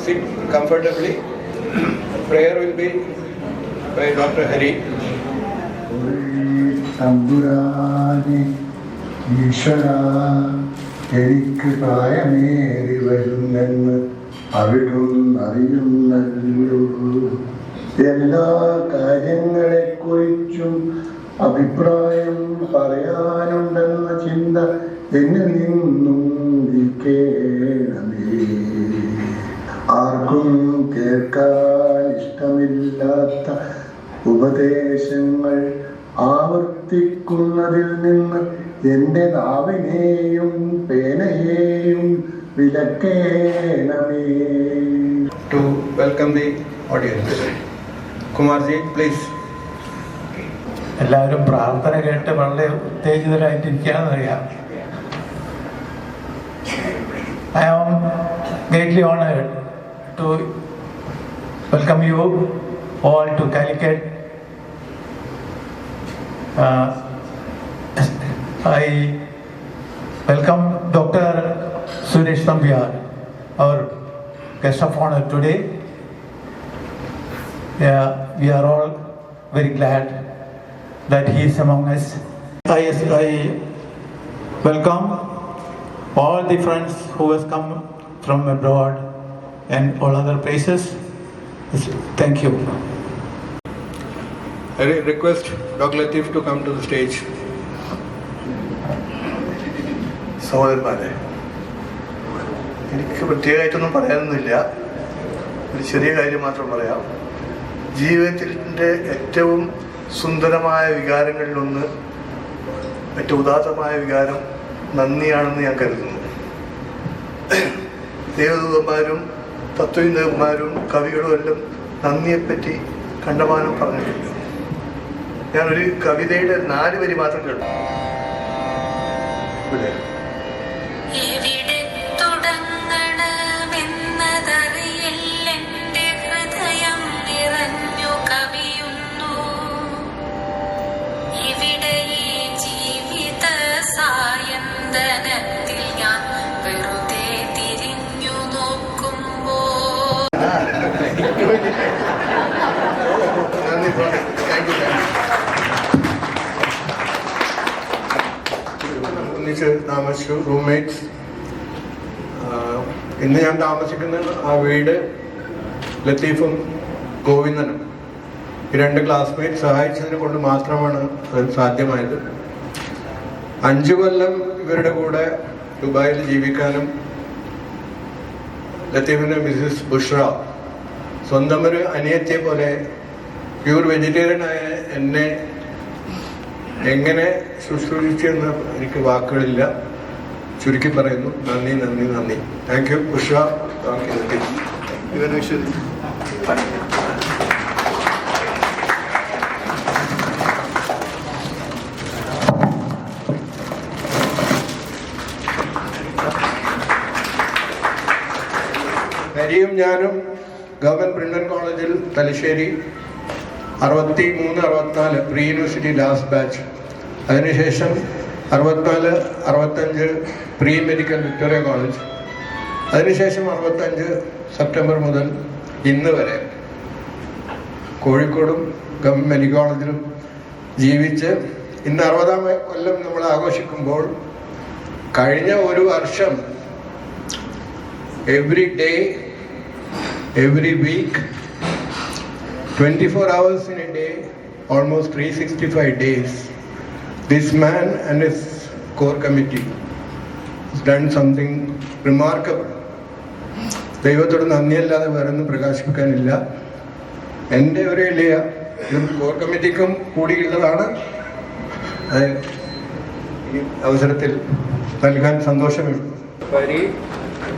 Sit comfortably. Prayer will be by Dr. Hari. തമ്പുരാനെ ഈശ്വരാ, എനിക്ക് പ്രായമേറി വരുന്നെന്ന് അവിടുന്ന് അറിയുന്നല്ലോ. എല്ലാ കാര്യങ്ങളെക്കുറിച്ചും അഭിപ്രായം പറയാനുണ്ടെന്ന ചിന്ത എന്നിൽ നിന്നും നീക്കേണമേ. ആർക്കും കേൾക്കാൻ ഇഷ്ടമില്ലാത്ത ഉപദേശങ്ങൾ ആവർത്തിക്കുന്നതിൽ നിന്ന് എൻ്റെ നാവിനെയും പേനയെയും വിലക്കേണമേ. To welcome the audience. Kumarji, please. എല്ലാവരും പ്രാർത്ഥന കേട്ട് വളരെ ഉത്തേജിതരായിട്ടിരിക്കുകയാണെന്നറിയാം. I am greatly honored to welcome you all to Calicut. I welcome Dr. Suresh Tambiar, our guest of honor today. We are all very glad that he is among us. I welcome all the friends who has come from abroad and all other places. Thank you. I request Dr. Latif to come to the stage. സഹോദരന്മാരെ, എനിക്ക് പ്രത്യേകമായിട്ടൊന്നും പറയാനൊന്നുമില്ല. ഒരു ചെറിയ കാര്യം മാത്രം പറയാം. ജീവിതത്തിൻ്റെ ഏറ്റവും സുന്ദരമായ വികാരങ്ങളിലൊന്ന്, ഏറ്റവും ഉദാത്തമായ വികാരം നന്ദിയാണെന്ന് ഞാൻ കരുതുന്നു. ദേവദൂതന്മാരും തത്വചിന്തകന്മാരും കവികളും എല്ലാം നന്ദിയെപ്പറ്റി കണ്ടമാനം പറഞ്ഞിട്ടുണ്ട്. ഞാനൊരു കവിതയുടെ 4 വരി മാത്രം കേട്ടു. ഇവിടെ roommates, ഇന്ന് ഞാൻ താമസിക്കുന്ന ആ വീട് ലത്തീഫും ഗോവിന്ദനും ഈ 2 ക്ലാസ്മേറ്റ് സഹായിച്ചതിനെ കൊണ്ട് മാത്രമാണ് അത് സാധ്യമായത്. 5 കൊല്ലം ഇവരുടെ കൂടെ ദുബായിൽ ജീവിക്കാനും ലത്തീഫിൻ്റെ മിസ്സിസ് ബുഷ്ര സ്വന്തം ഒരു അനിയത്തിയെ പോലെ പ്യൂർ വെജിറ്റേറിയനായ എന്നെ എങ്ങനെ ശുശ്രൂഷിച്ചെന്ന് എനിക്ക് വാക്കുകളില്ല. ചുരുക്കി പറയുന്നു, നന്ദി നന്ദി നന്ദി. Thank you Bushra, thank you Latheef. വിവരവിശ്വതി ഹരിയും ഞാനും ഗവൺമെൻറ് ബ്രിണ്ടൻ കോളേജിൽ Thalassery 63-64 pre university last batch, അതിനുശേഷം 64-65 പ്രീ മെഡിക്കൽ വിക്ടോറിയ കോളേജ്, അതിനുശേഷം 65 സെപ്റ്റംബർ മുതൽ ഇന്ന് വരെ കോഴിക്കോടും ഗവൺമെൻറ് മെഡിക്കൽ കോളേജിലും ജീവിച്ച് ഇന്ന് 60-ാം കൊല്ലം നമ്മൾ ആഘോഷിക്കുമ്പോൾ കഴിഞ്ഞ ഒരു വർഷം every day, every week, 24 hours in a day, almost 365 days, this man and his core committee has done something remarkable. ദൈവത്തോട് നന്ദിയല്ലാതെ വേറൊന്നും പ്രകാശിപ്പിക്കാനില്ല. എൻ്റെ ഒരു ഇല്ല കോർ കമ്മിറ്റിക്കും കൂടിയുള്ളതാണ്. അത് ഈ അവസരത്തിൽ നൽകാൻ സന്തോഷമുണ്ട്.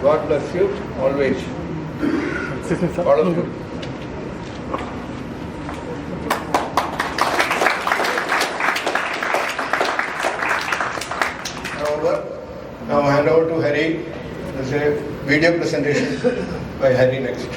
God bless you always. All of you. Now hand over to Hari. There's a video presentation by Hari next.